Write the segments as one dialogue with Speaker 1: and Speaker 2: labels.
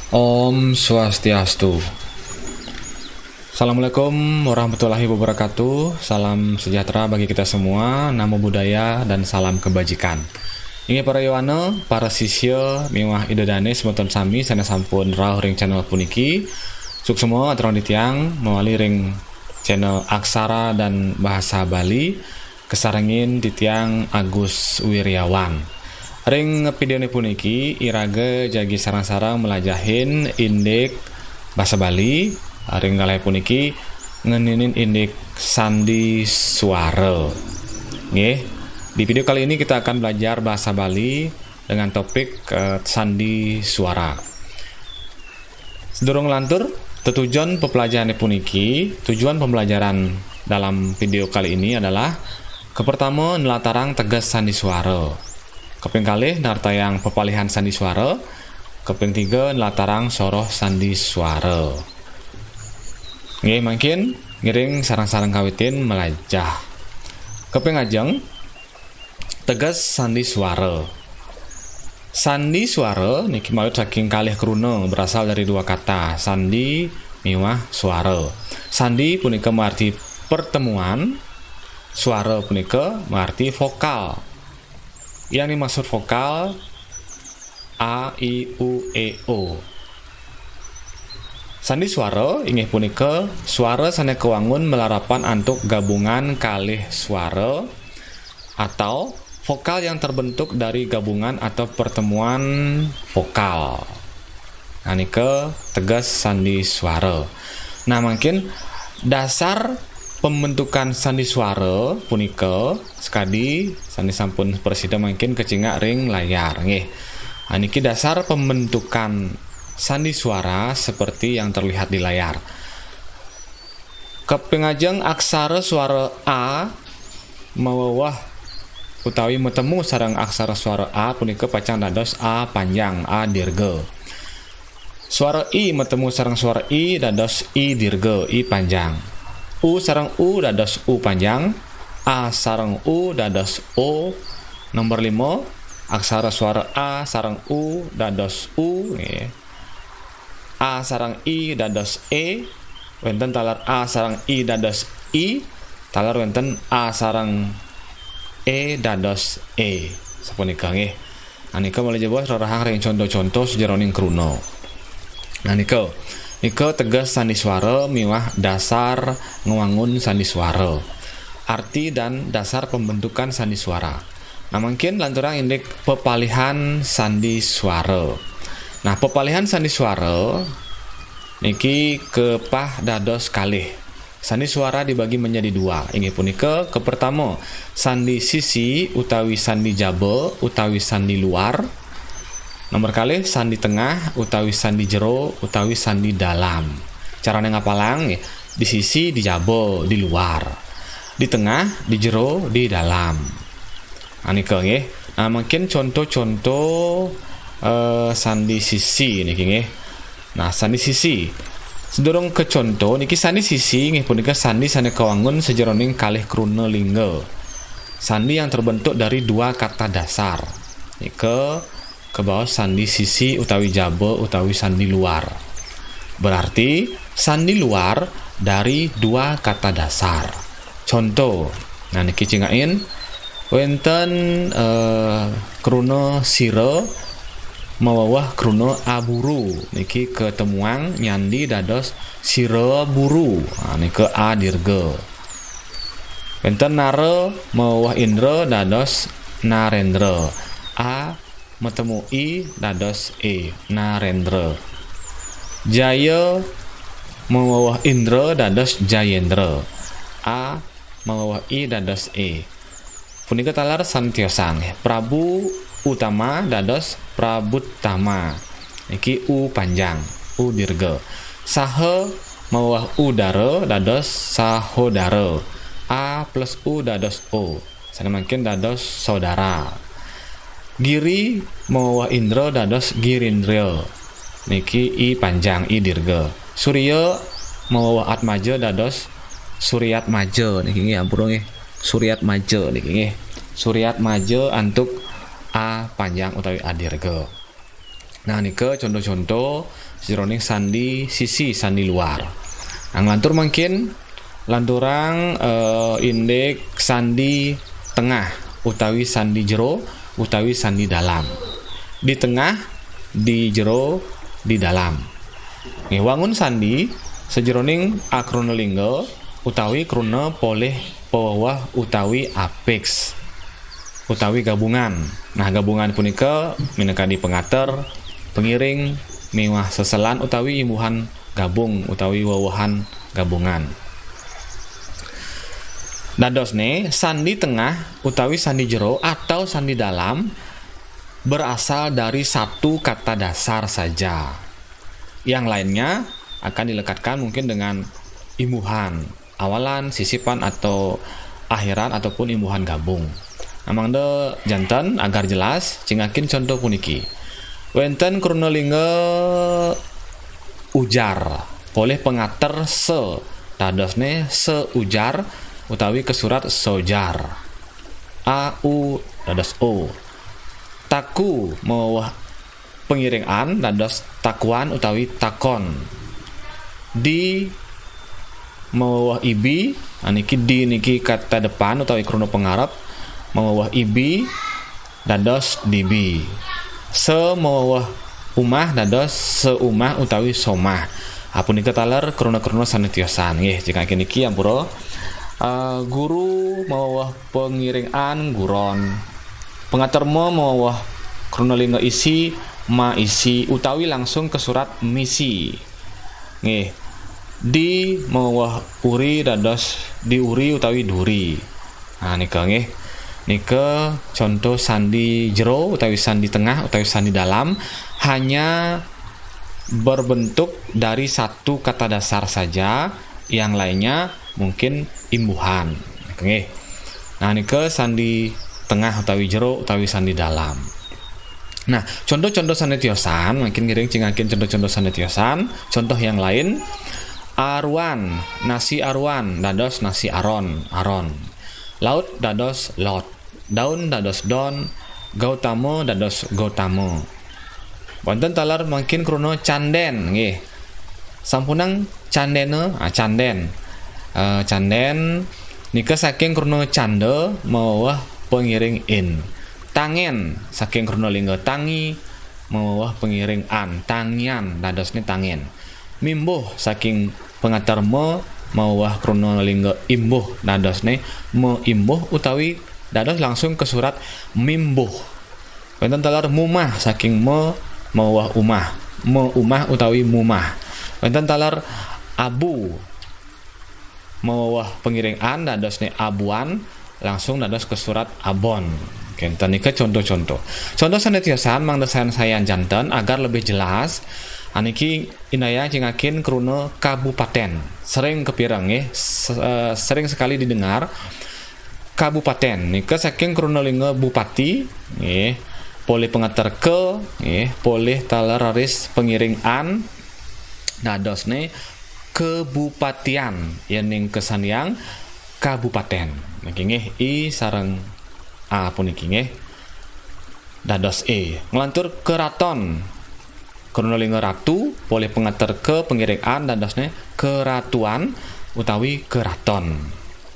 Speaker 1: Om Swastiastu. Assalamualaikum warahmatullahi wabarakatuh. Salam sejahtera bagi kita semua. Namo Buddhaya dan salam kebajikan. Inge para yowana, para sisya miwah idodane semeton sami sana sampun rauh ring channel puniki. Suk semua aturang ditiang mewali ring channel aksara dan bahasa Bali kesarengin ditiang Agus Wiryawan. Ring video ini puniki iraga jagi sarang-sarang melajahin indik bahasa Bali. Ring galai puniki ngeninin indik sandi suara. Nggih. Di video kali ini kita akan belajar bahasa Bali dengan topik sandi suara. Sedurung lantur, tujuan pembelajaran puniki, tujuan pembelajaran dalam video kali ini adalah kepertama nelatarang tegas sandi suara. Keping kalih nartayang pepalihan sandi suara. Keping tiga nelatarang soroh sandi suara. Nggih mungkin ngiring sarang-sarang kawitin melajah. Keping ajeng tegas sandi suara. Sandi suara niki maut saking kalih kruna berasal dari dua kata, sandi miwah suara. Sandi punika arti pertemuan, suara punika arti vokal. Yang dimaksud vokal A, I, U, E, O. Sandi suara inggih punika suara sanes kewangun melarapan antuk gabungan kalih suara atau vokal yang terbentuk dari gabungan atau pertemuan vokal. Nah nike tegas sandi suara. Nah mungkin dasar pembentukan sandi suara punika sekadi sandi sampun presida mungkin kecingak ring layar nggih. Niki dasar pembentukan sandi suara seperti yang terlihat di layar. Kepengajeng aksara suara A mawawah utawi metemu sareng aksara suara A punika pacang dados A panjang, A dirga. Suara I metemu sareng suara I dados I dirga, I panjang. U sareng U dados U panjang, A sareng U dados O. Nomor 5 aksara suara A sareng U dados U nggih. A sareng I dados E. Wenten talar A sareng I dados I, talar wenten A sareng E dados E. Sapunika nggih. Anika mulai jebos rarahang ring contoh-contoh sejeroning kruna. Anika Nika tegas sandi suara miwah dasar ngewangun sandi suara. Arti dan dasar pembentukan sandi suara. Nah mungkin lanturang indik pepalihan sandi suara. Nah pepalihan sandi suara niki kepah dados kalih. Sandi suara dibagi menjadi dua. Inggih punika kepertama sandi sisi utawi sandi jaba utawi sandi luar. Nomor kalih sandi tengah utawi sandi jero utawi sandi dalam. Carane ngapalang ya, di sisi, di jaba, di luar. Di tengah, di jero, di dalam. Anika nggih. Nah, mungkin contoh-contoh sandi sisi niki nggih. Nah, sandi sisi. Sedurung ke contoh niki sandi sisi nggih punika sandi sanes kawangun sejeroning kalih kruna lingga. Sandi yang terbentuk dari dua kata dasar. Nika ke bawah sandi sisi utawi jaba utawi sandi luar. Berarti sandi luar dari dua kata dasar. Contoh, nah niki cingain wenten kruna sira mawawah kruna aburu. Niki ketemuan nyandi dados sira buru. Nah niki A dirga. Wenten nara mawawah indra dados narendra. A metemu I dados E, narendra. Jaya mawawah indra dados jayendra. A mawawah I dados E. Punika talar santiosan. Prabu utama dados prabutama. Iki U panjang, U dirga. Saha mawawah udara dados sahodara. A plus U dados O. Sana mungkin dados saudara. Giri mawawah indra dados girindra. Niki I panjang, I dirga. Surya mawawah atmaja dados suryat maja. Niki nggih ampura nggih. Suryat maja niki nggih. Suryat maja antuk A panjang utawi A dirga. Nah nike contoh-contoh jroning sandi sisi sandi luar. Nah ngelantur mungkin lanturang indek sandi tengah utawi sandi jero utawi sandi dalam. Di tengah, di jero, di dalam. Nih wangun sandi sejroning akrona lingga utawi krona poleh pewawah utawi apex utawi gabungan. Nah gabungan punika minangka di pengater, pengiring, miwah seselan utawi imbuhan gabung utawi wawahan gabungan. Dadosne sandi tengah utawi sandi jero atau sandi dalam berasal dari satu kata dasar saja. Yang lainnya akan dilekatkan mungkin dengan imbuhan, awalan, sisipan atau akhiran ataupun imbuhan gabung. Amangda jantan agar jelas cingakin contoh puniki. Wenten kronolinga ujar, boleh pengater se, dadosne seujar utawi kesurat sojar. Au dados o. Taku mewah pengiring an dados takuan utawi takon. Di mewah ibi aniki di niki kata depan utawi krono pengarap mewah ibi dados dibi. Se mewah umah dados seumah utawi somah. Apunika taler krono-krono sanetiosan nggih jika kiniki ampura guru mewah pengiring an guron. Pengatermo mewah kronolinga isi ma isi utawi langsung ke surat misi. Nggih. Di mewah uri dados diuri utawi duri. Nah nika nggih. Nika contoh sandi jero utawi sandi tengah utawi sandi dalam hanya berbentuk dari satu kata dasar saja, yang lainnya mungkin imbuhan. Nggih. Nah nika sandi tengah utawi jero utawi sandi dalam. Nah, contoh-contoh sanetiosan, makin ngiring cingakin contoh-contoh sanetiosan, contoh yang lain, arwan, nasi arwan, dados nasi aron, aron. Laut dados laut, daun dados don, gautamo dados gautamo. Wonten talar makin krono canden, nggih. Sampunang candene, canden. Canden nika saking krono cande mawah pengiring in. Tangen saking kronolinga tangi mawah pengiring an. Tangian dadosne tangen. Mimbuh saking pengatar mawah kronolinga imbuh dadosne imbuh utawi dados langsung ke surat mimbuh. Wonten talar mumah saking mawah umah. Umah utawi mumah. Wonten talar abu mawah pengiring an dadosne abuan langsung dados ke surat abon. Kenten nika contoh-contoh. Contoh sanetiosan mangda sayan janten agar lebih jelas. Aniki inaya cingakin kruna kabupaten. Sering kepirang nggih, sering sekali didengar kabupaten. Nika saking kronolinga bupati nggih. Poleh pengater ke nggih, poleh talararis pengiring an dadosne kebupatian yening kesaniang kabupaten. Niki nggih i sareng a puniki nggih dados e. Ngelantur keraton kronolinga ratu boleh pengater ke pengiring an dadosne keratuan utawi keraton.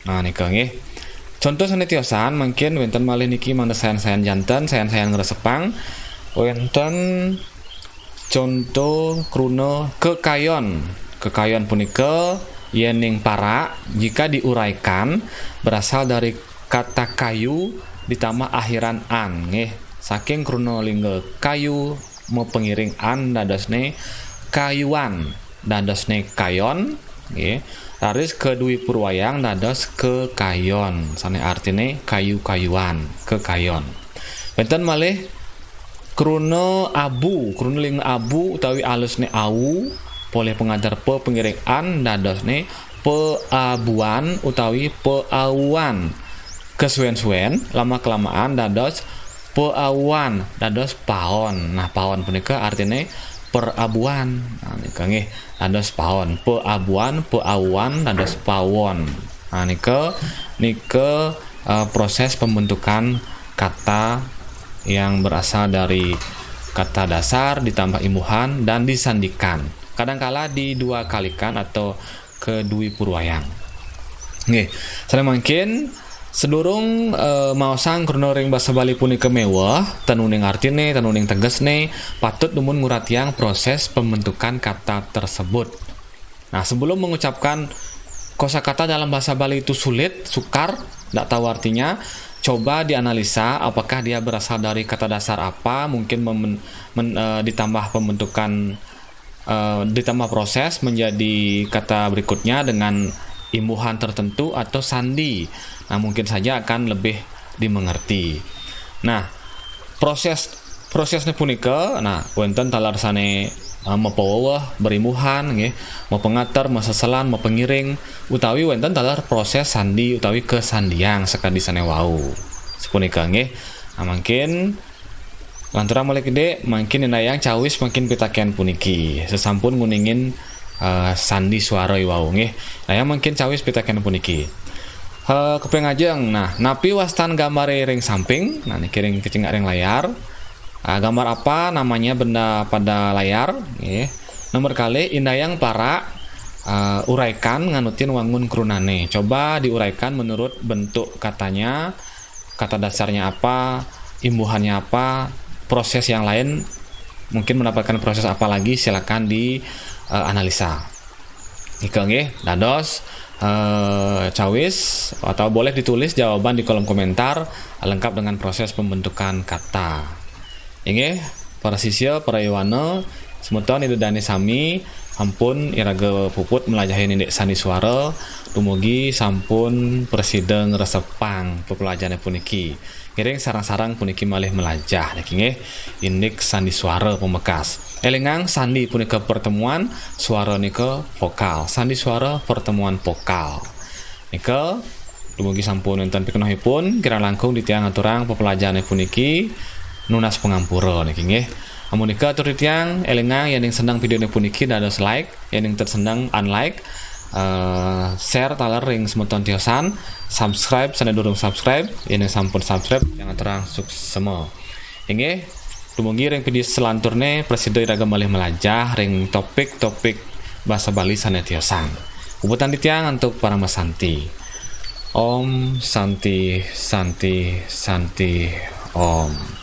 Speaker 1: Nah nika nggih contoh sanetiosan mungkin wonten malih niki mangda sayan-sayan janten sayan-sayan ngresepang wonten contoh kruna kekayon punika yening para jika diuraikan berasal dari kata kayu ditambah akhiran an nggih saking kronolinga kayu mau pengiring an dadosne kayuan dadosne kayon nggih laris kedui purwayang dados kekayon sane artine kayu-kayuan kekayon. Wonten malih kronolinga abu utawi alusne awu poleh pengajar pengiring an dadosne peabuan utawi peawuan. Kesuwen-suwen lama kelamaan dados peawuan dados paon. Nah paon punika artine perabuan. Nah nika nggih dados paon. Peabuan peawuan dados pawon. Nah nika proses pembentukan kata yang berasal dari kata dasar ditambah imbuhan dan disandikan. Kadangkala didua kalikan atau kedui purwayang. Nggih, sareng mangkin sedurung maosang krono ring basa Bali punika mewah, tanuning artine, tanuning tegesne, patut dumun nguratiang proses pembentukan kata tersebut. Nah, sebelum mengucapkan kosakata dalam bahasa Bali itu sulit, sukar, tidak tahu artinya, coba dianalisa apakah dia berasal dari kata dasar apa, mungkin ditambah pembentukan, ditambah proses menjadi kata berikutnya dengan imbuhan tertentu atau sandi. Nah, mungkin saja akan lebih dimengerti. Nah, prosesnya punika, nah wonten talarsane mapawawah berimbuhan nggih, mapengater, maseselan, mapengiring utawi wonten talar proses sandi utawi kesandiang sekadi sane wau. Sepunika nggih. Nah, mungkin lantaran mulai gede makin indayang cawis makin pitaken puniki sesampun nguningin sandi suara wau nggih. Nah, yang mungkin cawis pitaken puniki. Kepengajeng. Nah, napi wastan gambar ring samping. Nah, niki ring kecingak ring layar. Gambar apa namanya benda pada layar nggih. Nomor kali indayang para uraikan nganutin wangun krunane. Coba diuraikan menurut bentuk katanya, kata dasarnya apa, imbuhannya apa, proses yang lain mungkin mendapatkan proses apa lagi, silakan di analisa. Ika nggih, dados cawis atau boleh ditulis jawaban di kolom komentar lengkap dengan proses pembentukan kata. Inggih, para sisya, para iwana, semeton idedani sami ampun iraga puput melajahi nindek sandi suara dumugi sampun presiden resepang pepelajaran puniki. Ngiring sarang-sarang puniki malih melajah nggih indik sandi suara pembekas. Elingang sandi punika pertemuan suara nika vokal. Sandi suara pertemuan vokal. Nika dumugi sampun wonten pikenahipun kirang langkung ditiang aturang pepelajaran puniki nunas pengampura niki nggih. Amun nika atur ditiang elingang yen senang video puniki dados like, yen tersenang unlike, share taler ring semeton tiosan, subscribe sana durung subscribe, yen sampun subscribe jangan terang sukses semua. Inggih, dumugi ring video selanturne presiden iraga malih melajah ring topik-topik bahasa Bali sana tiosan. Ubutan ditiang untuk para masanti. Om Santi Santi Santi Om.